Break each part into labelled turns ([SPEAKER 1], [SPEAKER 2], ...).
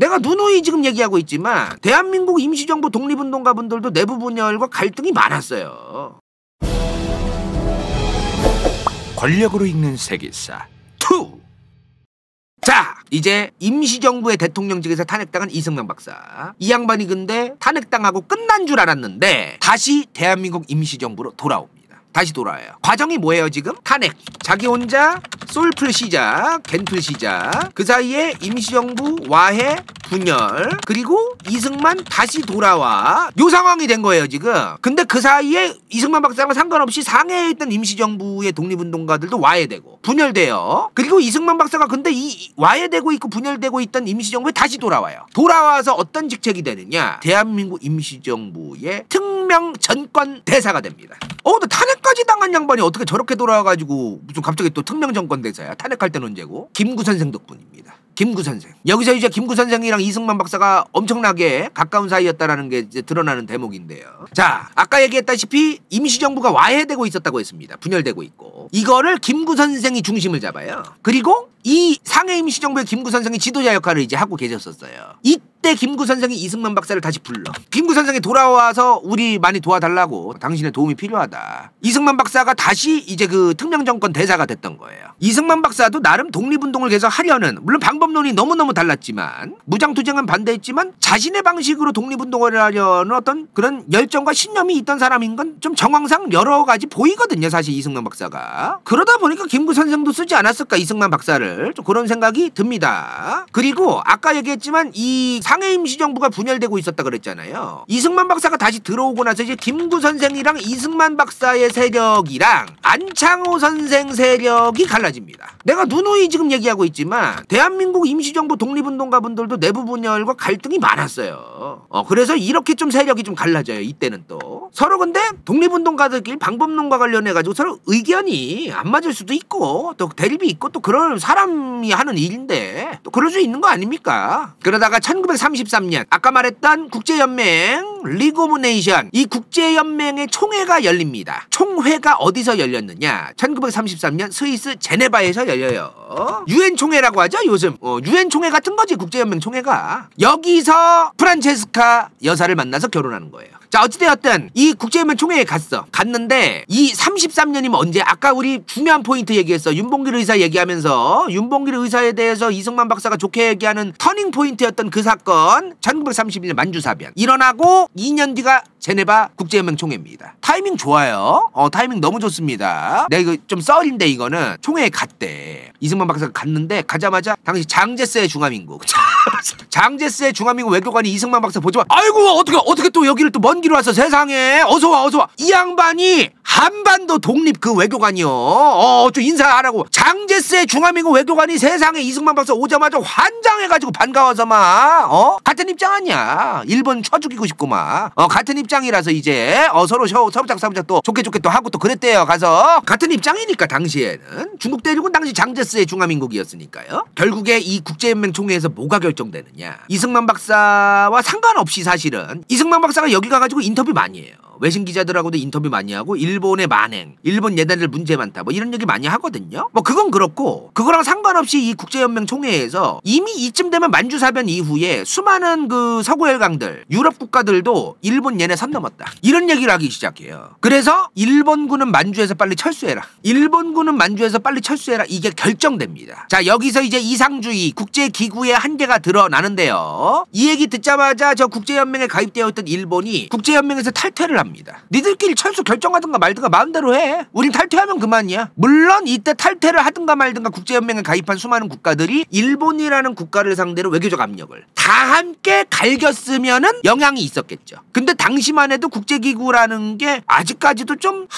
[SPEAKER 1] 내가 누누이 지금 얘기하고 있지만 대한민국 임시정부 독립운동가분들도 내부 분열과 갈등이 많았어요.
[SPEAKER 2] 권력으로 읽는 세계사 2.
[SPEAKER 1] 자, 이제 임시정부의 대통령직에서 탄핵당한 이승만 박사. 이 양반이 근데 탄핵당하고 끝난 줄 알았는데 다시 대한민국 임시정부로 돌아옵니다. 다시 돌아와요. 과정이 뭐예요 지금? 탄핵. 자기 혼자 솔플 시작, 겐플 시작. 그 사이에 임시정부 와해, 분열, 그리고 이승만 다시 돌아와. 요 상황이 된 거예요 지금. 근데 그 사이에 이승만 박사랑 상관없이 상해에 있던 임시정부의 독립운동가들도 와해되고 분열돼요. 그리고 이승만 박사가 근데 이 와해되고 있고 분열되고 있던 임시정부에 다시 돌아와요. 돌아와서 어떤 직책이 되느냐? 대한민국 임시정부의 특명 전권 대사가 됩니다. 근데 탄핵까지 당한 양반이 어떻게 저렇게 돌아와가지고 무슨 갑자기 또 특명 전권 대사야? 탄핵할 때는 언제고? 김구 선생 덕분입니다. 김구 선생. 여기서 이제 김구 선생이랑 이승만 박사가 엄청나게 가까운 사이였다라는 게 이제 드러나는 대목인데요. 자, 아까 얘기했다시피 임시정부가 와해되고 있었다고 했습니다. 분열되고 있고. 이거를 김구 선생이 중심을 잡아요. 그리고 이 상해 임시정부의 김구 선생이 지도자 역할을 이제 하고 계셨었어요. 이때 김구 선생이 이승만 박사를 다시 불러. 김구 선생이 돌아와서 우리 많이 도와달라고, 당신의 도움이 필요하다. 이승만 박사가 다시 이제 그 특명정권 대사가 됐던 거예요. 이승만 박사도 나름 독립운동을 계속 하려는, 물론 방법론이 너무너무 달랐지만, 무장투쟁은 반대했지만 자신의 방식으로 독립운동을 하려는 어떤 그런 열정과 신념이 있던 사람인 건 좀 정황상 여러 가지 보이거든요, 사실 이승만 박사가. 그러다 보니까 김구 선생도 쓰지 않았을까, 이승만 박사를. 좀 그런 생각이 듭니다. 그리고 아까 얘기했지만 이 상해 임시정부가 분열되고 있었다 그랬잖아요. 이승만 박사가 다시 들어오고 나서 이제 김구 선생이랑 이승만 박사의 세력이랑 안창호 선생 세력이 갈라집니다. 내가 누누이 지금 얘기하고 있지만 대한민국 임시정부 독립운동가분들도 내부 분열과 갈등이 많았어요. 그래서 이렇게 좀 세력이 좀 갈라져요. 이때는 또 서로. 근데 독립운동가들끼리 방법론과 관련해가지고 서로 의견이 안 맞을 수도 있고 또 대립이 있고 또 그런 사람이 하는 일인데 또 그럴 수 있는 거 아닙니까? 그러다가 1933년 아까 말했던 국제연맹 리그 오브 네이션, 이 국제연맹의 총회가 열립니다. 총회가 어디서 열렸느냐? 1933년 스위스 제네바에서 열려요. 유엔 총회라고 하죠 요즘. 유엔 총회 같은 거지, 국제연맹 총회가. 여기서 프란체스카 여사를 만나서 결혼하는 거예요. 자, 어찌되었든 이 국제연맹 총회에 갔는데 이 33년이면 언제? 아까 우리 중요한 포인트 얘기했어. 윤봉길 의사 얘기하면서 윤봉길 의사에 대해서 이승만 박사가 좋게 얘기하는 터닝 포인트였던 그 사건, 1931년 만주사변 일어나고 2년 뒤가 제네바 국제연맹 총회입니다. 타이밍 좋아요. 타이밍 너무 좋습니다. 내가 이거 좀 썰인데, 이거는 총회에 갔대. 이승만 박사가 갔는데 가자마자 당시 장제스의 중화민국 장제스의 중화민국 외교관이 이승만 박사 보자마자 아이고 어떻게 또 여기를 또 먼 길 와서 세상에 어서와 이 양반이 한반도 독립 그 외교관이요. 좀 인사하라고. 장제스의 중화민국 외교관이 세상에 이승만 박사 오자마자 환장해가지고 반가워서 막 같은 입장 아니야. 일본 쳐 죽이고 싶고 막 같은 입장이라서 이제 서로 서부작 또 좋게 또 하고 또 그랬대요. 가서 같은 입장이니까 당시에는 중국 대륙은 당시 장제스의 중화민국이었으니까요. 결국에 이 국제연맹 총회에서 뭐가 결정되느냐? 이승만 박사와 상관없이 사실은 이승만 박사가 여기 가가지고 인터뷰 많이 해요. 외신 기자들하고도 인터뷰 많이 하고 일본의 만행, 일본 얘네들 문제 많다 뭐 이런 얘기 많이 하거든요. 뭐 그건 그렇고 그거랑 상관없이 이 국제연맹 총회에서 이미 이쯤 되면 만주사변 이후에 수많은 그 서구 열강들, 유럽 국가들도 일본 얘네 선 넘었다 이런 얘기를 하기 시작해요. 그래서 일본군은 만주에서 빨리 철수해라. 이게 결정됩니다. 자, 여기서 이제 이상주의, 국제기구의 한계가 드러나는데요. 이 얘기 듣자마자 저 국제연맹에 가입되어 있던 일본이 국제연맹에서 탈퇴를 합니다. 니들끼리 철수 결정하든가 말든가 마음대로 해. 우린 탈퇴하면 그만이야. 물론 이때 탈퇴를 하든가 말든가 국제연맹에 가입한 수많은 국가들이 일본이라는 국가를 상대로 외교적 압력을 다 함께 갈겼으면은 영향이 있었겠죠. 근데 당시만 해도 국제기구라는 게 아직까지도 좀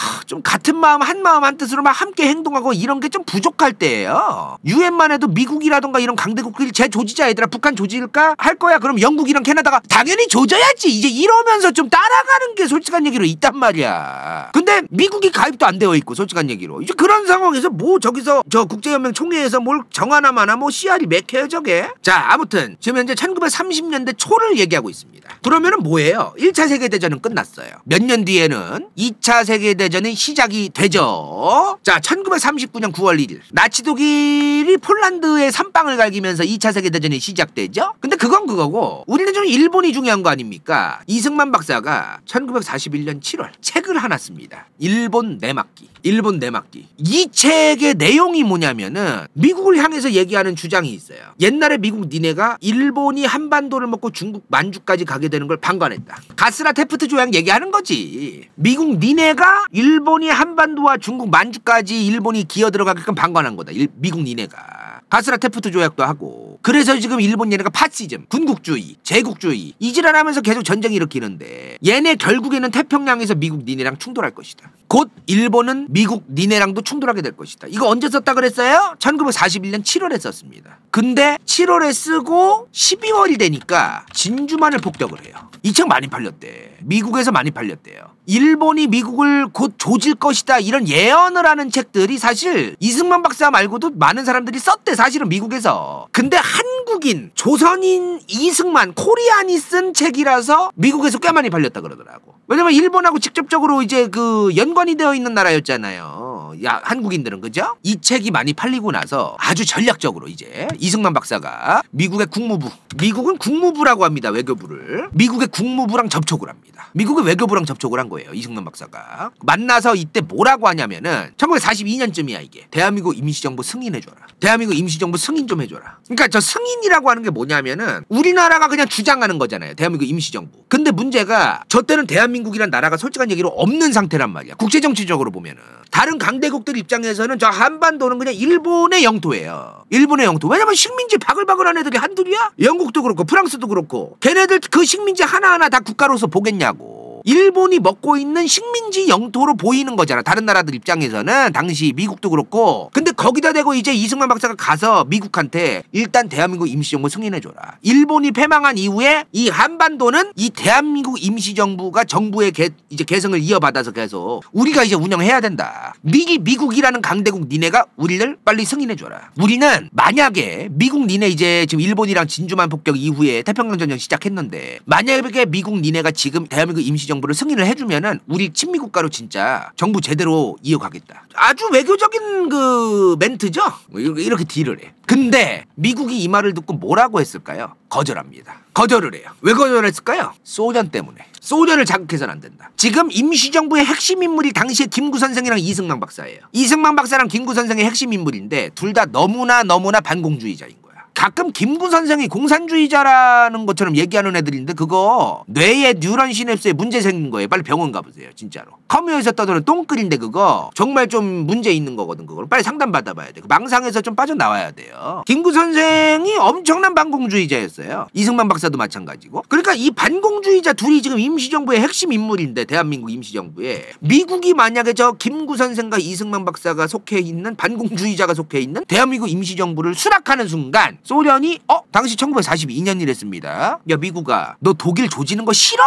[SPEAKER 1] 같은 마음 한 뜻으로 막 함께 행동하고 이런 게 좀 부족할 때예요. 유엔만 해도 미국이라던가 이런 강대국들이 제 조지자 얘들아 북한 조질까 할 거야. 그럼 영국이랑 캐나다가 당연히 조져야지. 이제 이러면서 좀 따라가는 게 솔직한 솔직한 얘기로 있단 말이야. 근데 미국이 가입도 안 되어 있고 솔직한 얘기로 이제 그런 상황에서 뭐 저기서 저 국제연맹 총회에서 뭘 정하나 마나 뭐 씨알이 맥혀요 저게. 자 아무튼 지금 현재 1930년대 초를 얘기하고 있습니다. 그러면은 뭐예요? 1차 세계대전은 끝났어요. 몇 년 뒤에는 2차 세계대전이 시작이 되죠. 자 1939년 9월 1일 나치 독일이 폴란드에 선빵을 갈기면서 2차 세계대전이 시작되죠. 근데 그건 그거고 우리는 좀 일본이 중요한 거 아닙니까? 이승만 박사가 1941년 7월 책을 하나 씁니다. 일본 내막기. 일본 내막기. 이 책의 내용이 뭐냐면은 미국을 향해서 얘기하는 주장이 있어요. 옛날에 미국 니네가 일본이 한반도를 먹고 중국 만주까지 가게 되는 걸 방관했다. 가스라 테프트 조약 얘기하는 거지. 미국 니네가 일본이 한반도와 중국 만주까지 일본이 기어 들어가게끔 방관한 거다. 미국 니네가. 가스라 테프트 조약도 하고. 그래서 지금 일본 얘네가 파시즘, 군국주의, 제국주의 이질환하면서 계속 전쟁 일으키는데 얘네 결국에는 태평양에서 미국 니네랑 충돌할 것이다. 곧 일본은 미국 니네랑도 충돌하게 될 것이다. 이거 언제 썼다 그랬어요? 1941년 7월에 썼습니다. 근데 7월에 쓰고 12월이 되니까 진주만을 폭격을 해요. 이 책 많이 팔렸대. 미국에서 많이 팔렸대요. 일본이 미국을 곧 조질 것이다 이런 예언을 하는 책들이 사실 이승만 박사 말고도 많은 사람들이 썼대 사실은 미국에서. 근데 한국인 조선인 이승만 코리안이 쓴 책이라서 미국에서 꽤 많이 팔렸다 그러더라고. 왜냐면 일본하고 직접적으로 이제 그 연관이 되어 있는 나라였잖아요. 야 한국인들은 그죠? 이 책이 많이 팔리고 나서 아주 전략적으로 이제 이승만 박사가 미국의 국무부, 미국은 국무부라고 합니다. 외교부를. 미국의 국무부랑 접촉을 합니다. 미국의 외교부랑 접촉을 한 거예요. 이승만 박사가. 만나서 이때 뭐라고 하냐면은 1942년쯤이야 이게. 대한민국 임시정부 승인해줘라. 대한민국 임시정부 승인 좀 해줘라. 그러니까 저 승인이라고 하는 게 뭐냐면은 우리나라가 그냥 주장하는 거잖아요. 대한민국 임시정부. 근데 문제가 저 때는 대한민국이란 나라가 솔직한 얘기로 없는 상태란 말이야. 국제정치적으로 보면은. 다른 강대국들 입장에서는 저 한반도는 그냥 일본의 영토예요. 일본의 영토. 왜냐면 식민지 바글바글한 애들이 한둘이야? 영국도 그렇고 프랑스도 그렇고 걔네들 그 식민지 하나하나 다 국가로서 보겠냐고. 일본이 먹고 있는 식민지 영토로 보이는 거잖아. 다른 나라들 입장에서는 당시 미국도 그렇고. 근데 거기다 대고 이제 이승만 박사가 가서 미국한테 일단 대한민국 임시정부 승인해줘라. 일본이 패망한 이후에 이 한반도는 이 대한민국 임시정부가 정부의 이제 개성을 이어받아서 계속 우리가 이제 운영해야 된다. 미국이라는 강대국 니네가 우리를 빨리 승인해줘라. 우리는 만약에 미국 니네 이제 지금 일본이랑 진주만 폭격 이후에 태평양 전쟁 시작했는데 만약에 미국 니네가 지금 대한민국 임시정부를 승인을 해주면은 우리 친미국가로 진짜 정부 제대로 이어가겠다. 아주 외교적인 그 멘트죠? 이렇게 딜을 해. 근데 미국이 이 말을 듣고 뭐라고 했을까요? 거절합니다. 거절을 해요. 왜 거절했을까요? 소련 때문에. 소련을 자극해서는 안 된다. 지금 임시정부의 핵심 인물이 당시에 김구 선생이랑 이승만 박사예요. 이승만 박사랑 김구 선생의 핵심 인물인데 둘 다 너무나 반공주의자인 거야. 가끔 김구 선생이 공산주의자라는 것처럼 얘기하는 애들인데 그거 뇌에 뉴런 시냅스에 문제 생긴 거예요. 빨리 병원 가보세요. 진짜로. 커뮤에서 떠도는 똥글인데 그거 정말 좀 문제 있는 거거든. 그걸 빨리 상담 받아봐야 돼. 망상에서 좀 빠져나와야 돼요. 김구 선생이 엄청난 반공주의자였어요. 이승만 박사도 마찬가지고. 그러니까 이 반공주의자 둘이 지금 임시정부의 핵심 인물인데 대한민국 임시정부에 미국이 만약에 저 김구 선생과 이승만 박사가 속해 있는 반공주의자가 속해 있는 대한민국 임시정부를 수락하는 순간 소련이 당시 1942년이랬습니다. 야 미국아 너 독일 조지는 거 싫어?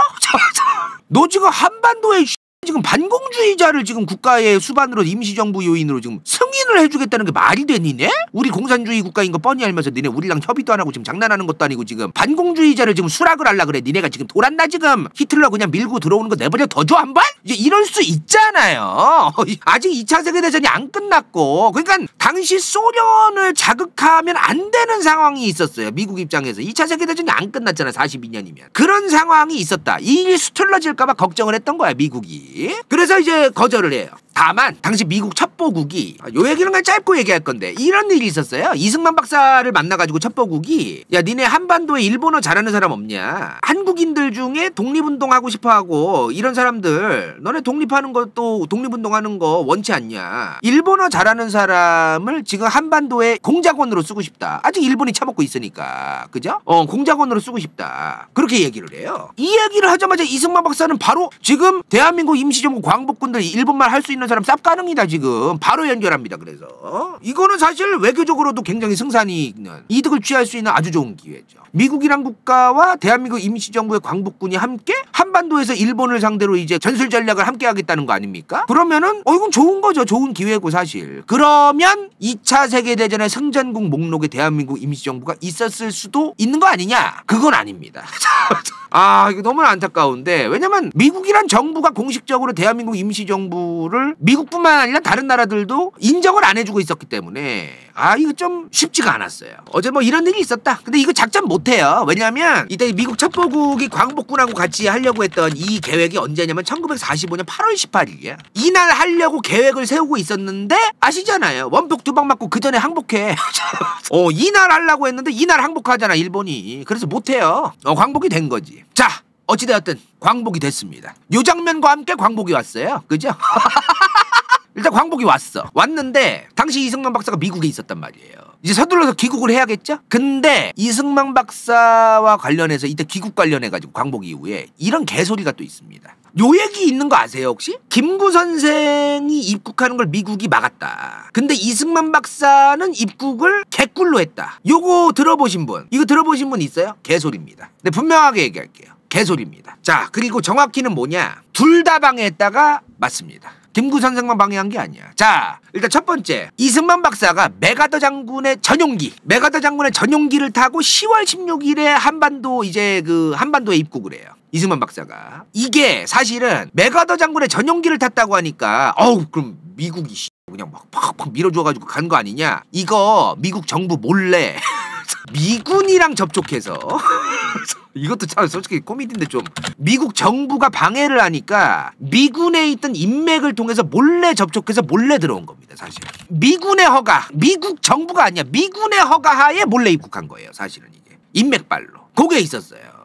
[SPEAKER 1] 너 지금 한반도에 지금 반공주의자를 지금 국가의 수반으로 임시정부 요인으로 지금 승인을 해주겠다는 게 말이 돼 니네? 우리 공산주의 국가인 거 뻔히 알면서 니네 우리랑 협의도 안 하고 지금 장난하는 것도 아니고 지금 반공주의자를 지금 수락을 하려 그래. 니네가 지금 돌았나 지금? 히틀러 그냥 밀고 들어오는 거 내버려 더 줘 한 번? 이제 이럴 수 있잖아요. 아직 2차 세계대전이 안 끝났고 그러니까 당시 소련을 자극하면 안 되는 상황이 있었어요. 미국 입장에서 2차 세계대전이 안 끝났잖아. 42년이면. 그런 상황이 있었다. 이 일이 수틀러질까 봐 걱정을 했던 거야 미국이. 그래서 이제 거절을 해요. 다만 당시 미국 첩보국이 요 얘기는 그냥 짧고 얘기할 건데 이런 일이 있었어요. 이승만 박사를 만나가지고 첩보국이 야 니네 한반도에 일본어 잘하는 사람 없냐? 한국인들 중에 독립운동하고 싶어하고 이런 사람들 너네 독립하는 것도 독립운동하는 거 원치 않냐? 일본어 잘하는 사람을 지금 한반도에 공작원으로 쓰고 싶다. 아직 일본이 처먹고 있으니까 그죠? 공작원으로 쓰고 싶다. 그렇게 얘기를 해요. 이 얘기를 하자마자 이승만 박사는 바로 지금 대한민국 임시정부 광복군들 일본말 할 수 있는 하는 사람 쌉가능이다 지금. 바로 연결합니다. 그래서 이거는 사실 외교적으로도 굉장히 승산이 있는, 이득을 취할 수 있는 아주 좋은 기회죠. 미국이란 국가와 대한민국 임시정부의 광복군이 함께 한반도에서 일본을 상대로 이제 전술 전략을 함께 하겠다는 거 아닙니까? 그러면은 이건 좋은 거죠. 좋은 기회고 사실. 그러면 2차 세계대전의 승전국 목록에 대한민국 임시정부가 있었을 수도 있는 거 아니냐? 그건 아닙니다. 아, 이거 너무 안타까운데, 왜냐면 미국이란 정부가 공식적으로 대한민국 임시정부를 미국뿐만 아니라 다른 나라들도 인정을 안 해주고 있었기 때문에 이거 좀 쉽지가 않았어요. 어제 뭐 이런 일이 있었다. 근데 이거 작전 못해요. 왜냐면 이때 미국 첩보국이 광복군하고 같이 하려고 했던 이 계획이 언제냐면 1945년 8월 18일이야. 이날 하려고 계획을 세우고 있었는데 아시잖아요. 원폭 두 방 맞고 그 전에 항복해. 이날 하려고 했는데 이날 항복하잖아 일본이. 그래서 못해요. 광복이 된 거지. 자, 어찌되었든 광복이 됐습니다. 요 장면과 함께 광복이 왔어요. 그죠? 일단 광복이 왔는데 당시 이승만 박사가 미국에 있었단 말이에요. 이제 서둘러서 귀국을 해야겠죠? 근데 이승만 박사와 관련해서 이때 귀국 관련해가지고 광복 이후에 이런 개소리가 또 있습니다. 요 얘기 있는 거 아세요 혹시? 김구 선생이 입국하는 걸 미국이 막았다. 근데 이승만 박사는 입국을 개꿀로 했다. 요거 들어보신 분? 이거 들어보신 분 있어요? 개소리입니다. 근데 분명하게 얘기할게요. 개소리입니다. 자, 그리고 정확히는 뭐냐? 둘 다 방해했다가 맞습니다. 김구 선생만 방해한 게 아니야. 자, 일단 첫 번째, 이승만 박사가 메가더 장군의 전용기를 타고 10월 16일에 한반도에 입국을 해요. 이승만 박사가. 이게 사실은 메가더 장군의 전용기를 탔다고 하니까 그럼 미국이 그냥 막 팍팍 밀어줘가지고 간 거 아니냐? 이거 미국 정부 몰래 미군이랑 접촉해서 이것도 참 솔직히 코미디인데 좀 미국 정부가 방해를 하니까 미군에 있던 인맥을 통해서 몰래 접촉해서 몰래 들어온 겁니다. 사실 미군의 허가, 미국 정부가 아니야. 미군의 허가하에 몰래 입국한 거예요. 사실은 이게 인맥발로 그게 있었어요.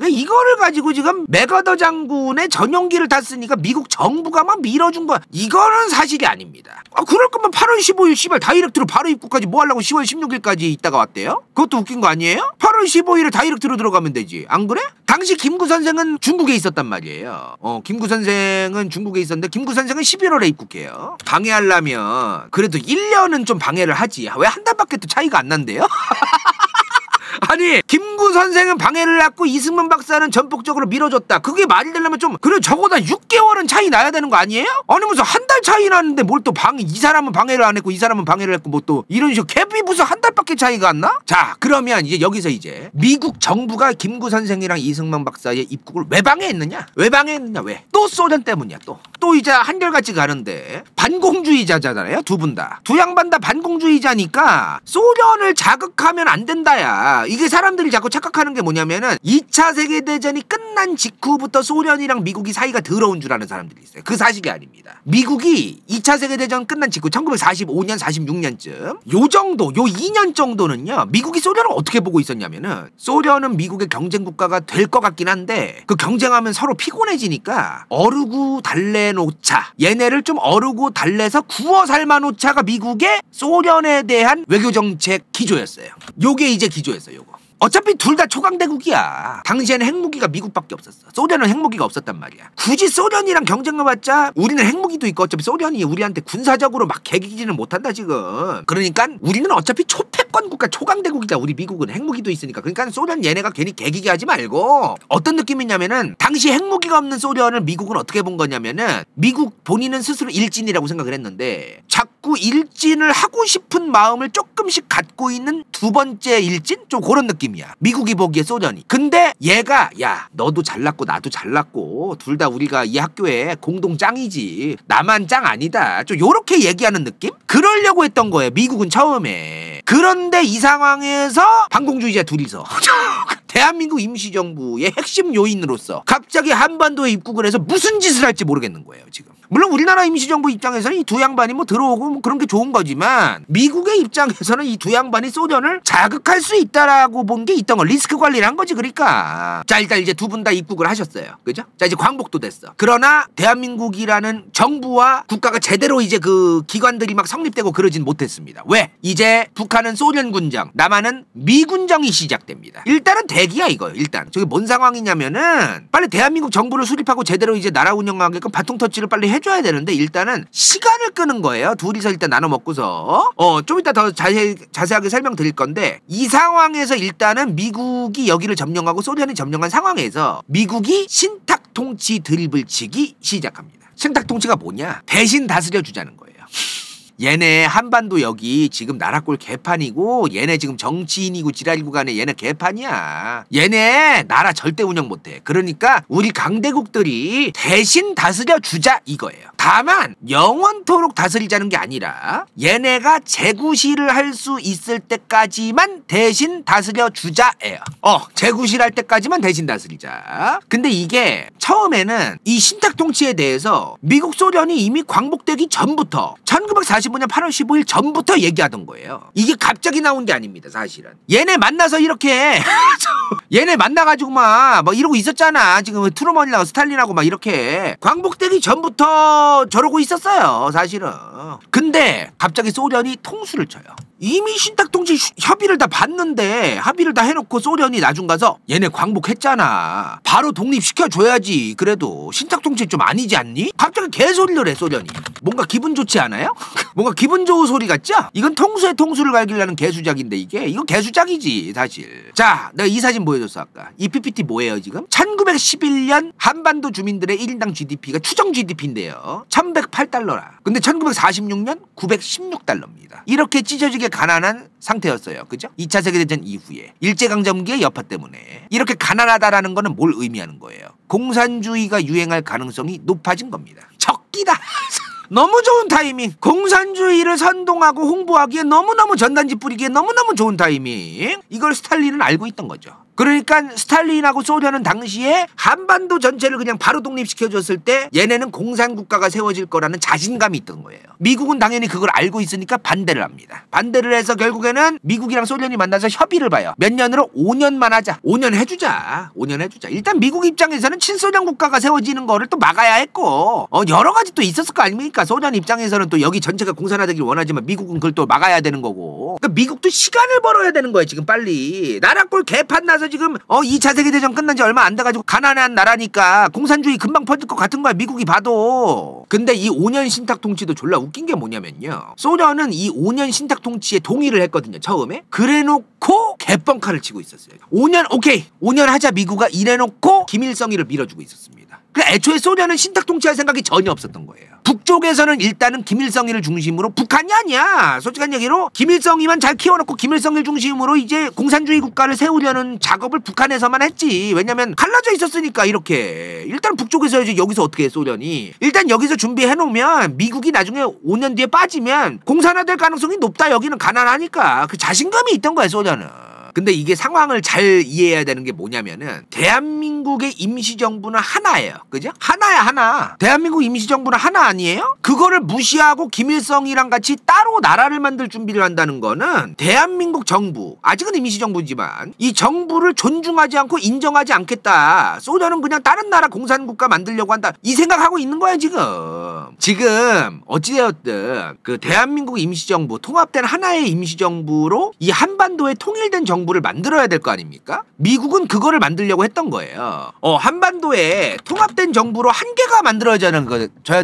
[SPEAKER 1] 이거를 가지고 지금 메가더 장군의 전용기를 탔으니까 미국 정부가 막 밀어준 거야. 이거는 사실이 아닙니다. 그럴 거면 8월 15일 씨발 다이렉트로 바로 입국하지 뭐 하려고 10월 16일까지 있다가 왔대요? 그것도 웃긴 거 아니에요? 8월 15일에 다이렉트로 들어가면 되지. 안 그래? 당시 김구 선생은 중국에 있었단 말이에요. 김구 선생은 중국에 있었는데 김구 선생은 11월에 입국해요. 방해하려면 그래도 1년은 좀 방해를 하지. 왜 한 달밖에 또 차이가 안 난대요? 아니 김구 선생은 방해를 했고 이승만 박사는 전폭적으로 밀어줬다. 그게 말이 되려면 좀 그래 적어도 6개월은 차이 나야 되는 거 아니에요? 아니 무슨 한 달 차이 나는데 뭘 또 이 사람은 방해를 안 했고 이 사람은 방해를 했고 뭐 또 이런 식으로 갭이 무슨 한 달밖에 차이가 안 나? 자, 그러면 이제 여기서 이제 미국 정부가 김구 선생이랑 이승만 박사의 입국을 왜 방해했느냐? 왜? 또 소련 때문이야. 또 이제 한결같이 가는데 반공주의자잖아요. 두 분 다. 두 양반 다 반공주의자니까 소련을 자극하면 안 된다야. 이게 사람들이 자꾸 착각하는 게 뭐냐면은 2차 세계대전이 끝난 직후부터 소련이랑 미국이 사이가 더러운 줄 아는 사람들이 있어요. 그 사실이 아닙니다. 미국이 2차 세계대전 끝난 직후 1945년 46년쯤 요 2년 정도는요. 미국이 소련을 어떻게 보고 있었냐면은 소련은 미국의 경쟁국가가 될 것 같긴 한데 그 경쟁하면 서로 피곤해지니까 어르고 달래놓자. 얘네를 좀 어르고 달래서 구워 삶아놓자가 미국의 소련에 대한 외교정책 기조였어요. 요게 이제 기조였어요. 요거. 어차피 둘 다 초강대국이야. 당시에는 핵무기가 미국밖에 없었어. 소련은 핵무기가 없었단 말이야. 굳이 소련이랑 경쟁해봤자 우리는 핵무기도 있고 어차피 소련이 우리한테 군사적으로 막 개기지는 못한다 지금. 그러니까 우리는 어차피 초패권 국가 초강대국이다. 우리 미국은 핵무기도 있으니까. 그러니까 소련 얘네가 괜히 개기게 하지 말고 어떤 느낌이냐면은 당시 핵무기가 없는 소련을 미국은 어떻게 본 거냐면은 미국 본인은 스스로 일진이라고 생각을 했는데 자꾸 일진을 하고 싶은 마음을 조금씩 갖고 있는 두 번째 일진? 좀 그런 느낌. 미국이 보기에 소련이. 근데 얘가 야 너도 잘났고 나도 잘났고 둘 다 우리가 이 학교에 공동 짱이지 나만 짱 아니다. 좀 요렇게 얘기하는 느낌? 그러려고 했던 거예요. 미국은 처음에. 그런데 이 상황에서 반공주의자 둘이서 대한민국 임시정부의 핵심 요인으로서 갑자기 한반도에 입국을 해서 무슨 짓을 할지 모르겠는 거예요 지금. 물론 우리나라 임시정부 입장에서는 이 두 양반이 뭐 들어오고 뭐 그런 게 좋은 거지만 미국의 입장에서는 이 두 양반이 소련을 자극할 수 있다라고 본 게 있던 거. 리스크 관리를 한 거지. 그러니까 자 일단 이제 두 분 다 입국을 하셨어요. 그죠? 자 이제 광복도 됐어. 그러나 대한민국이라는 정부와 국가가 제대로 이제 그 기관들이 막 성립되고 그러진 못했습니다. 왜? 이제 북한은 소련 군정, 남한은 미 군정이 시작됩니다. 일단은 얘기야 이거. 일단 저게 뭔 상황이냐면은 빨리 대한민국 정부를 수립하고 제대로 이제 나라 운영하게끔 바통 터치를 빨리 해줘야 되는데 일단은 시간을 끄는 거예요. 둘이서 일단 나눠 먹고서 좀 이따 더 자세하게 설명드릴 건데 이 상황에서 일단은 미국이 여기를 점령하고 소련이 점령한 상황에서 미국이 신탁 통치 드립을 치기 시작합니다. 신탁 통치가 뭐냐? 대신 다스려 주자는 거예요. 얘네 한반도 여기 지금 나라꼴 개판이고 얘네 지금 정치인이고 지랄이고 간에 얘네 개판이야. 얘네 나라 절대 운영 못해. 그러니까 우리 강대국들이 대신 다스려 주자 이거예요. 다만 영원토록 다스리자는 게 아니라 얘네가 재구실을 할 수 있을 때까지만 대신 다스려 주자예요. 재구실할 때까지만 대신 다스리자. 근데 이게 처음에는 이 신탁 통치에 대해서 미국 소련이 이미 광복되기 전부터 1945년 8월 15일 전부터 얘기하던 거예요. 이게 갑자기 나온 게 아닙니다. 사실은 얘네 만나서 이렇게 얘네 만나가지고 막 이러고 있었잖아. 지금 트루먼이랑 스탈린하고 막 이렇게 광복되기 전부터 저러고 있었어요. 사실은. 근데 갑자기 소련이 통수를 쳐요. 이미 신탁통치 협의를 다 봤는데 합의를 다 해놓고 소련이 나중 가서 얘네 광복했잖아. 바로 독립시켜줘야지. 그래도 신탁통치 좀 아니지 않니? 갑자기 개소리를 해 소련이. 뭔가 기분 좋지 않아요? 뭔가 기분 좋은 소리 같죠? 이건 통수에 통수를 갈기려는 개수작인데 이거 개수작이지 사실. 자, 내가 이 사진 보여줬어 아까. 이 PPT 뭐예요 지금? 1911년 한반도 주민들의 1인당 GDP가 추정 GDP인데요. 1108달러라. 근데 1946년 916달러입니다. 이렇게 찢어지게 가난한 상태였어요. 그죠? 2차 세계대전 이후에 일제강점기의 여파 때문에 이렇게 가난하다라는 거는 뭘 의미하는 거예요? 공산주의가 유행할 가능성이 높아진 겁니다. 적기다. 너무 좋은 타이밍. 공산주의를 선동하고 홍보하기에 너무너무 전단지 뿌리기에 너무너무 좋은 타이밍. 이걸 스탈린은 알고 있던 거죠. 그러니까 스탈린하고 소련은 당시에 한반도 전체를 그냥 바로 독립시켜줬을 때 얘네는 공산국가가 세워질 거라는 자신감이 있던 거예요. 미국은 당연히 그걸 알고 있으니까 반대를 합니다. 반대를 해서 결국에는 미국이랑 소련이 만나서 협의를 봐요. 몇 년으로? 5년만 하자. 5년 해주자. 5년 해주자. 일단 미국 입장에서는 친소련 국가가 세워지는 거를 또 막아야 했고 여러 가지 또 있었을 거 아닙니까? 소련 입장에서는 또 여기 전체가 공산화되길 원하지만 미국은 그걸 또 막아야 되는 거고. 그러니까 미국도 시간을 벌어야 되는 거예요. 지금 빨리. 나라꼴 개판 나서 지금 2차 세계대전 끝난 지 얼마 안 돼가지고 가난한 나라니까 공산주의 금방 퍼질 것 같은 거야. 미국이 봐도. 근데 이 5년 신탁 통치도 졸라 웃긴 게 뭐냐면요. 소련은 이 5년 신탁 통치에 동의를 했거든요. 처음에. 그래놓고 개뻥카를 치고 있었어요. 5년 오케이. 5년 하자 미국아 이래놓고 김일성이를 밀어주고 있었습니다. 그러니까 애초에 소련은 신탁 통치할 생각이 전혀 없었던 거예요. 북쪽에서는 일단은 김일성이를 중심으로 북한이 아니야. 솔직한 얘기로 김일성이만 잘 키워놓고 김일성을 중심으로 이제 공산주의 국가를 세우려는 작업을 북한에서만 했지. 왜냐면 갈라져 있었으니까 이렇게. 일단 북쪽에서 이제 여기서 어떻게 해 소련이. 일단 여기서 준비해놓으면 미국이 나중에 5년 뒤에 빠지면 공산화될 가능성이 높다. 여기는 가난하니까. 그 자신감이 있던 거야 소련은. 근데 이게 상황을 잘 이해해야 되는 게 뭐냐면은 대한민국의 임시정부는 하나예요. 그죠? 하나야 하나. 대한민국 임시정부는 하나 아니에요? 그거를 무시하고 김일성이랑 같이 따로 나라를 만들 준비를 한다는 거는 대한민국 정부, 아직은 임시정부지만 이 정부를 존중하지 않고 인정하지 않겠다. 소련은 그냥 다른 나라 공산국가 만들려고 한다. 이 생각하고 있는 거야 지금 어찌되었든 그 대한민국 임시정부, 통합된 하나의 임시정부로 이 한반도에 통일된 정부를 만들어야 될 거 아닙니까? 미국은 그거를 만들려고 했던 거예요. 한반도에 통합된 정부로 한 개가 만들어져야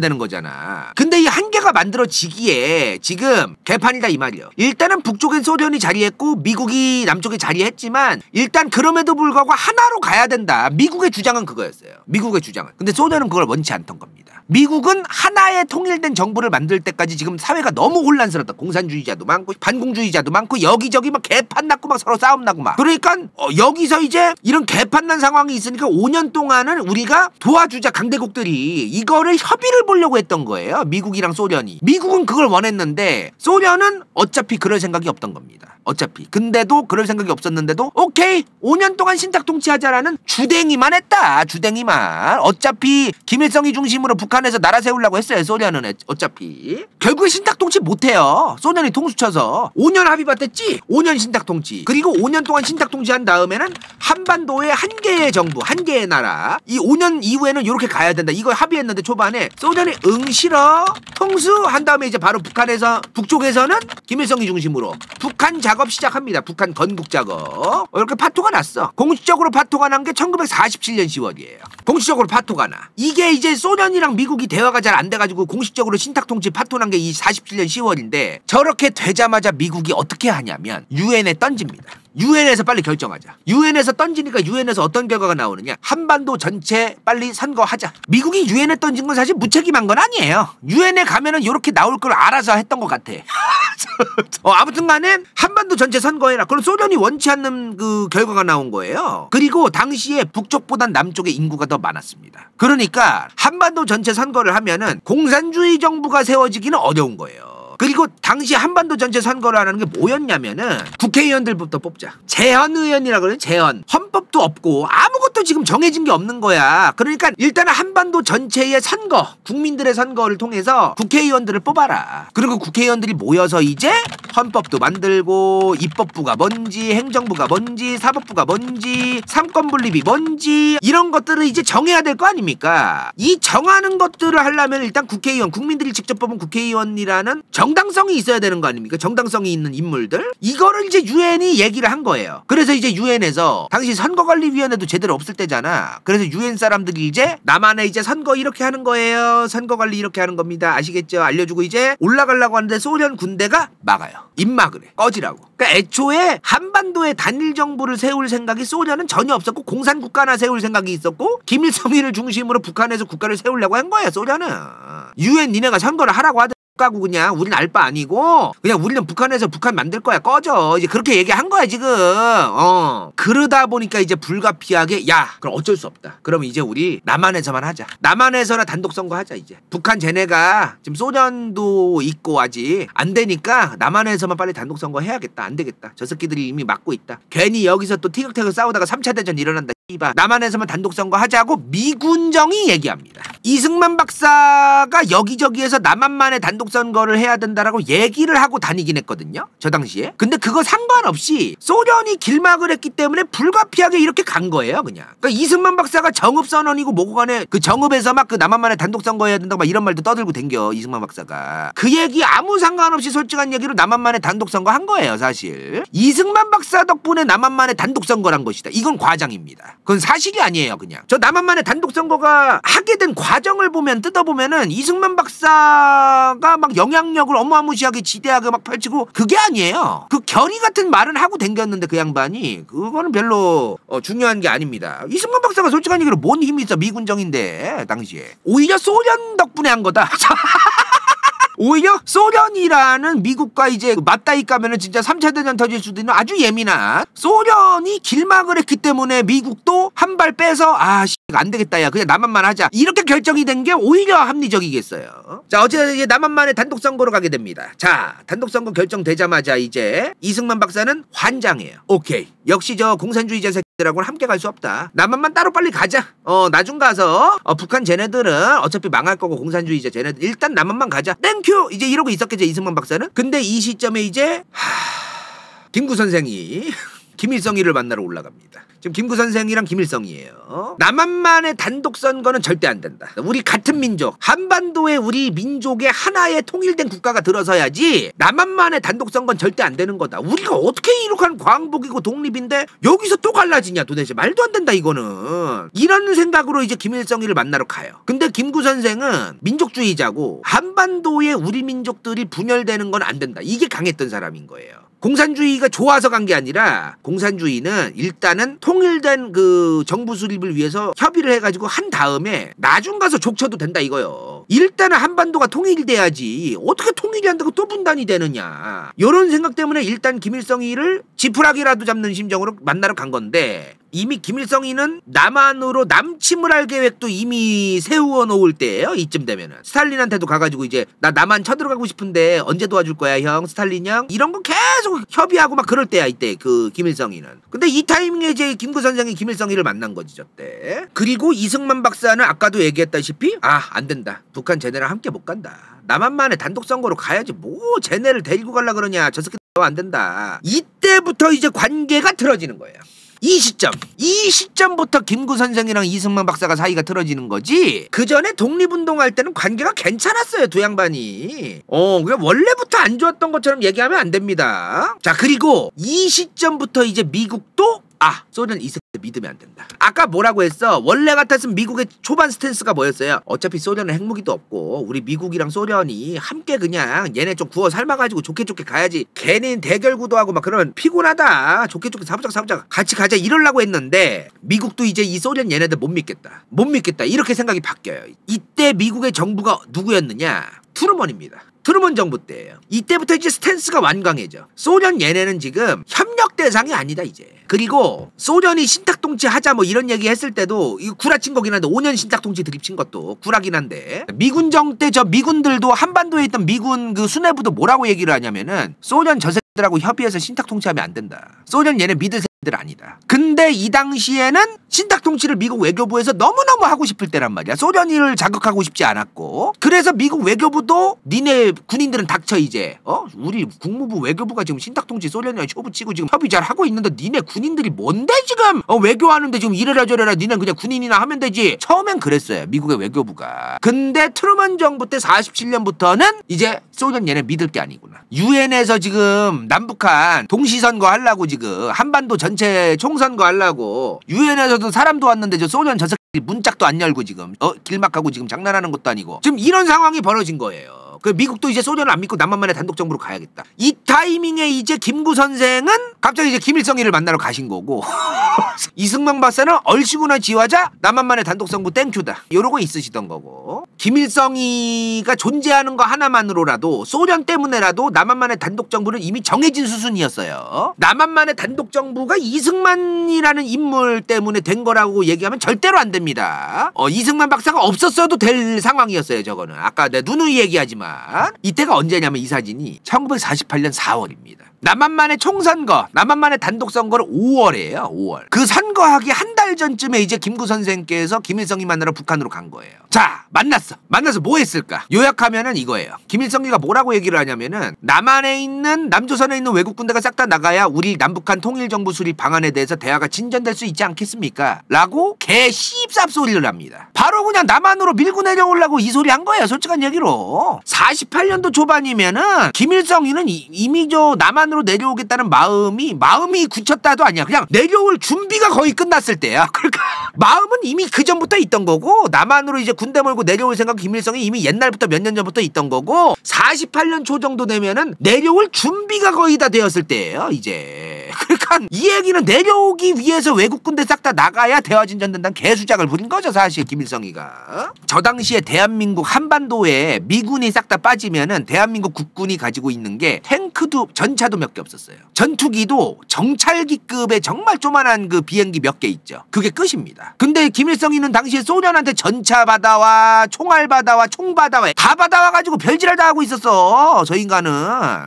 [SPEAKER 1] 되는 거잖아. 근데 이 한 개가 만들어지기에 지금 개판이다 이 말이에요. 일단은 북쪽엔 소련이 자리했고 미국이 남쪽에 자리했지만 일단 그럼에도 불구하고 하나로 가야 된다. 미국의 주장은 그거였어요. 미국의 주장은. 근데 소련은 그걸 원치 않던 겁니다. 미국은 하나의 통일된 정부를 만들 때까지 지금 사회가 너무 혼란스럽다. 공산주의자도 많고 반공주의자도 많고 여기저기 막 개판 났고 막 서로 싸움 나고 막. 그러니까 여기서 이제 이런 개판 난 상황이 있으니까 5년 동안은 우리가 도와주자. 강대국들이 이거를 협의를 보려고 했던 거예요. 미국이랑 소련이. 미국은 그걸 원했는데 소련은 어차피 그럴 생각이 없던 겁니다. 어차피. 근데도 그럴 생각이 없었는데도 오케이 5년 동안 신탁 통치하자라는 주댕이만 했다. 주댕이만. 어차피 김일성이 중심으로 북한에서 나라 세우려고 했어요. 소련은 어차피. 결국에 신탁 통치 못해요. 소련이 통수쳐서 5년 합의 봤댔지. 5년 신탁 통치. 그리고 5년 동안 신탁 통치한 다음에는 한반도의 한 개의 정부, 한 개의 나라, 이 5년 이후에는 이렇게 가야 된다. 이걸 합의했는데 초반에 소련이 응 싫어 통수 한 다음에 이제 바로 북쪽에서는 김일성이 중심으로 북한 작업 시작합니다. 북한 건국 작업. 이렇게 파토가 났어. 공식적으로 파토가 난 게 1947년 10월이에요. 공식적으로 파토가 나. 이게 이제 소련이랑 미국이 대화가 잘 안 돼가지고 공식적으로 신탁 통치 파토 난 게 이 47년 10월인데 저렇게 되자마자 미국이 어떻게 하냐면 유엔에 던집니다. 유엔에서 빨리 결정하자. 유엔에서 던지니까 유엔에서 어떤 결과가 나오느냐. 한반도 전체 빨리 선거하자. 미국이 유엔에 던진 건 사실 무책임한 건 아니에요. 유엔에 가면은 이렇게 나올 걸 알아서 했던 것 같아. 아무튼 간에 한반도 전체 선거해라. 그럼 소련이 원치 않는 그 결과가 나온 거예요. 그리고 당시에 북쪽보단 남쪽의 인구가 더 많았습니다. 그러니까 한반도 전체 선거를 하면은 공산주의 정부가 세워지기는 어려운 거예요. 그리고 당시 한반도 전체 선거를 하는 게 뭐였냐면은 국회의원들부터 뽑자. 재헌의원이라 그러는 재헌. 헌법도 없고 아무것도 지금 정해진 게 없는 거야. 그러니까 일단은 한반도 전체의 선거, 국민들의 선거를 통해서 국회의원들을 뽑아라. 그리고 국회의원들이 모여서 이제 헌법도 만들고 입법부가 뭔지, 행정부가 뭔지, 사법부가 뭔지, 삼권분립이 뭔지 이런 것들을 이제 정해야 될 거 아닙니까? 이 정하는 것들을 하려면 일단 국회의원, 국민들이 직접 뽑은 국회의원이라는 정당성이 있어야 되는 거 아닙니까? 정당성이 있는 인물들. 이거를 이제 유엔이 얘기를 한 거예요. 그래서 이제 유엔에서 당시 선거관리위원회도 제대로 없을 때잖아. 그래서 유엔 사람들이 이제 남한에 이제 선거 이렇게 하는 거예요. 선거관리 이렇게 하는 겁니다. 아시겠죠? 알려주고 이제 올라가려고 하는데 소련 군대가 막아요. 입막을 해. 꺼지라고. 그러니까 애초에 한반도에 단일 정부를 세울 생각이 소련은 전혀 없었고 공산국가나 세울 생각이 있었고 김일성이를 중심으로 북한에서 국가를 세우려고 한 거야 소련은. 유엔 니네가 선거를 하라고 하든 가고 그냥 우린 알 바 아니고 그냥 우리는 북한에서 북한 만들 거야 꺼져 이제 그렇게 얘기한 거야 지금. 그러다 보니까 이제 불가피하게 야 그럼 어쩔 수 없다. 그럼 이제 우리 남한에서만 하자. 남한에서나 단독 선거 하자. 이제 북한 쟤네가 지금 소련도 있고 아직 안 되니까 남한에서만 빨리 단독 선거 해야겠다. 안 되겠다. 저 새끼들이 이미 막고 있다. 괜히 여기서 또 티격태격 싸우다가 3차 대전 일어난다. 남한에서만 단독 선거 하자고 미군정이 얘기합니다. 이승만 박사가 여기저기에서 남한만의 단독 선거를 해야 된다라고 얘기를 하고 다니긴 했거든요. 저 당시에. 근데 그거 상관없이 소련이 길막을 했기 때문에 불가피하게 이렇게 간 거예요. 그냥. 그러니까 이승만 박사가 정읍선언이고 뭐고 간에 그 정읍에서 막 그 남한만의 단독 선거 해야 된다고 막 이런 말도 떠들고 댕겨. 이승만 박사가. 그 얘기 아무 상관없이 솔직한 얘기로 남한만의 단독 선거 한 거예요. 사실. 이승만 박사 덕분에 남한만의 단독 선거란 것이다. 이건 과장입니다. 그건 사실이 아니에요. 그냥. 저 남한만의 단독 선거가 하게 된 과정을 보면 뜯어보면은 이승만 박사가 막 영향력을 어마무시하게 지대하게 막 펼치고 그게 아니에요. 그 결의 같은 말은 하고 댕겼는데 그 양반이 그거는 별로 중요한 게 아닙니다. 이승만 박사가 솔직한 얘기로 뭔 힘이 있어. 미군정인데 당시에. 오히려 소련 덕분에 한 거다. 오히려 소련이라는 미국과 이제 맞다이 까면은 진짜 3차 대전 터질 수도 있는 아주 예민한 소련이 길막을 했기 때문에 미국도 한 발 빼서 안 되겠다 야 그냥 남한만 하자 이렇게 결정이 된 게 오히려 합리적이겠어요. 자 어쨌든 이제 남한만의 단독 선거로 가게 됩니다. 자 단독 선거 결정되자마자 이제 이승만 박사는 환장해요. 오케이 역시 저 공산주의자 새끼들하고는 함께 갈 수 없다. 남한만 따로 빨리 가자. 나중 가서 북한 쟤네들은 어차피 망할 거고 공산주의자 쟤네들 일단 남한만 가자. 땡큐 이제 이러고 있었겠죠 이승만 박사는. 근데 이 시점에 이제 김구 선생이 김일성이를 만나러 올라갑니다. 지금 김구 선생이랑 김일성이에요. 남한만의 단독 선거는 절대 안 된다. 우리 같은 민족, 한반도에 우리 민족의 하나의 통일된 국가가 들어서야지 남한만의 단독 선거는 절대 안 되는 거다. 우리가 어떻게 이렇게 광복이고 독립인데 여기서 또 갈라지냐 도대체. 말도 안 된다 이거는. 이런 생각으로 이제 김일성이를 만나러 가요. 근데 김구 선생은 민족주의자고 한반도에 우리 민족들이 분열되는 건 안 된다. 이게 강했던 사람인 거예요. 공산주의가 좋아서 간 게 아니라 공산주의는 일단은 통일된 그 정부 수립을 위해서 협의를 해가지고 한 다음에 나중 가서 족쳐도 된다 이거요. 일단은 한반도가 통일돼야지 어떻게 통일이 안 되고 또 분단이 되느냐. 이런 생각 때문에 일단 김일성이를 지푸라기라도 잡는 심정으로 만나러 간 건데 이미 김일성이는 남한으로 남침을 할 계획도 이미 세워 놓을 때예요. 이쯤 되면은 스탈린한테도 가가지고 이제 나 남한 쳐들어가고 싶은데 언제 도와줄 거야 형 스탈린 형 이런 거 계속 협의하고 막 그럴 때야 이때 그 김일성이는. 근데 이 타이밍에 이제 김구 선생이 김일성이를 만난 거지 저때. 그리고 이승만 박사는 아까도 얘기했다시피 안 된다. 북한 쟤네랑 함께 못 간다. 남한만의 단독 선거로 가야지 뭐 쟤네를 데리고 갈라 그러냐. 저 새끼 안 된다. 이때부터 이제 관계가 틀어지는 거예요. 이 시점부터 김구 선생이랑 이승만 박사가 사이가 틀어지는 거지. 그 전에 독립운동할 때는 관계가 괜찮았어요, 두 양반이. 그냥 원래부터 안 좋았던 것처럼 얘기하면 안 됩니다. 자, 그리고 이 시점부터 이제 미국도 소련 이 새끼 믿으면 안 된다. 아까 뭐라고 했어? 원래 같았으면 미국의 초반 스탠스가 뭐였어요? 어차피 소련은 핵무기도 없고 우리 미국이랑 소련이 함께 그냥 얘네 좀 구워 삶아가지고 좋게 가야지. 걔네 대결구도 하고 막 그러면 피곤하다. 좋게 사부작 같이 가자 이러려고 했는데 미국도 이제 이 소련 얘네들 못 믿겠다. 이렇게 생각이 바뀌어요. 이때 미국의 정부가 누구였느냐? 트루먼입니다. 트루먼 정부 때예요. 이때부터 이제 스탠스가 완강해져. 소련 얘네는 지금 협력 대상이 아니다 이제. 그리고 소련이 신탁통치 하자 뭐 이런 얘기 했을 때도 이거 구라친 거긴 한데 5년 신탁통치 드립친 것도 구라긴 한데 미군정 때 저 미군들도 한반도에 있던 미군 그 수뇌부도 뭐라고 얘기를 하냐면은 소련 저 새끼들하고 협의해서 신탁통치하면 안 된다. 소련 얘네 믿을 새끼들 아니다. 근데 이 당시에는 신탁통치를 미국 외교부에서 너무너무 하고 싶을 때란 말이야. 소련을 자극하고 싶지 않았고. 그래서 미국 외교부도 니네 군인들은 닥쳐 이제. 우리 국무부 외교부가 지금 신탁통치 소련이랑 쇼부치고 지금 협의 잘 하고 있는데 니네 군인들이 뭔데 지금 외교하는데 지금 이래라 저래라 니네는 그냥 군인이나 하면 되지. 처음엔 그랬어요, 미국의 외교부가. 근데 트루먼 정부 때 47년부터는 이제 소련 얘네 믿을 게 아니구나. 유엔에서 지금 남북한 동시선거 하려고 지금 한반도 전체 총선거 하려고 유엔에서도 사람도 왔는데 저 소련 저 새끼 문짝도 안 열고 지금 길막하고 지금 장난하는 것도 아니고 지금 이런 상황이 벌어진 거예요. 그 미국도 이제 소련을 안 믿고 남한만의 단독 정부로 가야겠다. 이 타이밍에 이제 김구 선생은 갑자기 이제 김일성이를 만나러 가신 거고 이승만 박사는 얼씨구나 지화자 남한만의 단독 정부 땡큐다 이러고 있으시던 거고 김일성이가 존재하는 거 하나만으로라도 소련 때문에라도 남한만의 단독 정부는 이미 정해진 수순이었어요. 남한만의 단독 정부가 이승만이라는 인물 때문에 된 거라고 얘기하면 절대로 안 됩니다. 이승만 박사가 없었어도 될 상황이었어요. 저거는 아까 내 누누이 얘기하지만 이때가 언제냐면 이 사진이 1948년 4월입니다. 남한만의 총선거, 남한만의 단독선거를 5월이에요. 5월. 그 선거하기 한 달 전쯤에 이제 김구 선생께서 김일성이 만나러 북한으로 간 거예요. 자, 만나서 뭐 했을까? 요약하면은 이거예요. 김일성이가 뭐라고 얘기를 하냐면은 남한에 있는 남조선에 있는 외국 군대가 싹 다 나가야 우리 남북한 통일정부 수립 방안에 대해서 대화가 진전될 수 있지 않겠습니까? 라고 개씹삽 소리를 합니다. 바로 그냥 남한으로 밀고 내려오려고 이 소리 한 거예요. 솔직한 얘기로. 48년도 초반이면은 김일성이는 이미 저 남한으로 내려오겠다는 마음이 굳혔다도 아니야. 그냥 내려올 준비가 거의 끝났을 때야. 그러니까 마음은 이미 그 전부터 있던 거고 남한으로 이제 군대 몰고 내려올 생각 김일성이 이미 옛날부터 몇 년 전부터 있던 거고 48년 초 정도 되면은 내려올 준비가 거의 다 되었을 때예요. 이제 그러니까 이 얘기는 내려오기 위해서 외국 군대 싹 다 나가야 대화 진전된다는 개수작을 부린 거죠. 사실 김일성이가. 저 당시에 대한민국 한반도에 미군이 싹 다 빠지면은 대한민국 국군이 가지고 있는 게 탱크도 전차도 몇 개 없었어요. 전투기도 정찰기급의 정말 조만한 그 비행기 몇 개 있죠. 그게 끝입니다. 근데 김일성이는 당시에 소련한테 전차 받아와 총알 받아와 총 받아와 다 받아와가지고 별지랄 다 하고 있었어. 저 인간은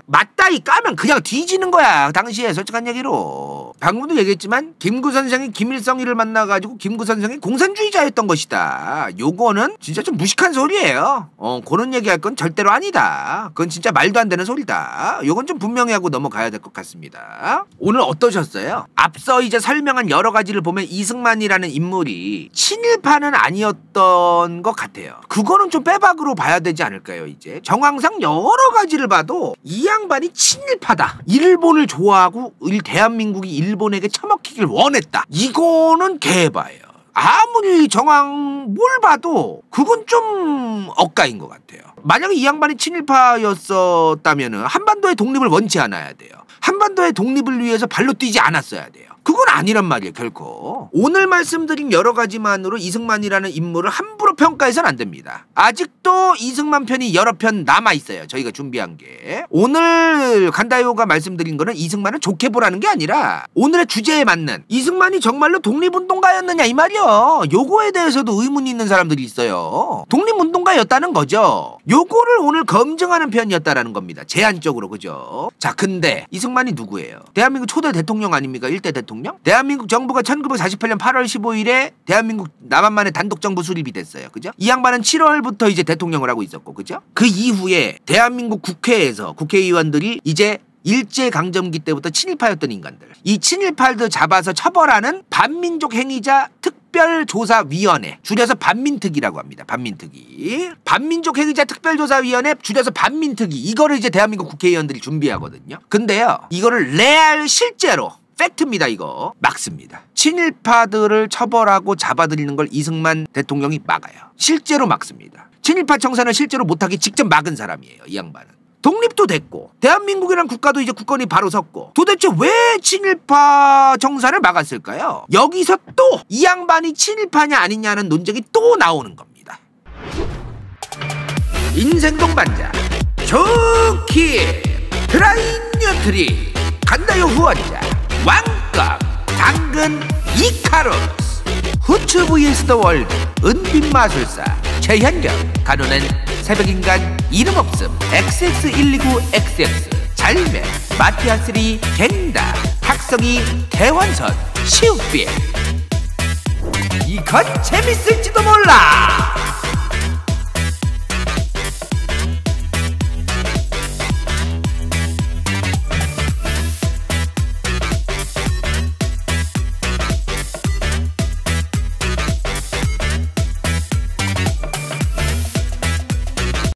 [SPEAKER 1] 맞다이 까면 그냥 뒤지는 거야. 당시에 솔직한 얘기로. 방금도 얘기했지만 김구 선생이 김일성이를 만나가지고 김구 선생이 공산주의자였던 것이다. 요거는 진짜 좀 무식한 소리예요. 그런 얘기할 건 절대로 아니다. 그건 진짜 말도 안 되는 소리다. 요건 좀 분명히 하고 넘어가야 될 것 같습니다. 오늘 어떠셨어요? 앞서 이제 설명한 여러 가지를 보면 이승만이라는 인물이 친일파는 아니었던 것 같아요. 그거는 좀 빼박으로 봐야 되지 않을까요? 이제 정황상 여러 가지를 봐도 이 양반이 친일파다. 일본을 좋아하고 대한민국이 일본에게 처먹히길 원했다. 이거는 개바예요. 아무리 정황 뭘 봐도 그건 좀 억가인 것 같아요. 만약에 이 양반이 친일파였었다면 한반도의 독립을 원치 않아야 돼요. 한반도의 독립을 위해서 발로 뛰지 않았어야 돼요. 그건 아니란 말이에요. 결코. 오늘 말씀드린 여러 가지만으로 이승만이라는 인물을 함부로 평가해서는 안 됩니다. 아직도 이승만 편이 여러 편 남아있어요. 저희가 준비한 게. 오늘 간다요가 말씀드린 거는 이승만을 좋게 보라는 게 아니라 오늘의 주제에 맞는 이승만이 정말로 독립운동가였느냐 이 말이요. 요거에 대해서도 의문이 있는 사람들이 있어요. 독립운동가였다는 거죠. 요거를 오늘 검증하는 편이었다라는 겁니다. 제한적으로. 그죠? 자, 근데 이승만이 누구예요? 대한민국 초대 대통령 아닙니까? 1대 대통령? 대한민국 정부가 1948년 8월 15일에 대한민국 남한만의 단독정부 수립이 됐어요. 그죠? 이 양반은 7월부터 이제 대통령을 하고 있었고, 그죠? 그 이후에 대한민국 국회에서 국회의원들이 이제 일제강점기 때부터 친일파였던 인간들, 이 친일파들 잡아서 처벌하는 반민족 행위자 특별조사위원회, 줄여서 반민특위라고 합니다. 반민특위. 반민족 행위자 특별조사위원회, 줄여서 반민특위. 이거를 이제 대한민국 국회의원들이 준비하거든요. 근데요, 이거를 레알 실제로 팩트입니다. 이거 막습니다. 친일파들을 처벌하고 잡아들이는 걸 이승만 대통령이 막아요. 실제로 막습니다. 친일파 청산을 실제로 못하게 직접 막은 사람이에요. 이 양반은. 독립도 됐고 대한민국이란 국가도 이제 국권이 바로 섰고, 도대체 왜 친일파 청산을 막았을까요? 여기서 또 이 양반이 친일파냐 아니냐는 논쟁이 또 나오는 겁니다. 인생 동반자 좋기 드라이뉴트리 간다요 후원자 왕값 당근 이카로스 후추 vs 더 월드 은빛마술사 최현경 간호는 새벽인간 이름없음 XX129XX 잘매 마티아3 갱다 학성이 대원선 시우빛. 이건 재밌을지도 몰라.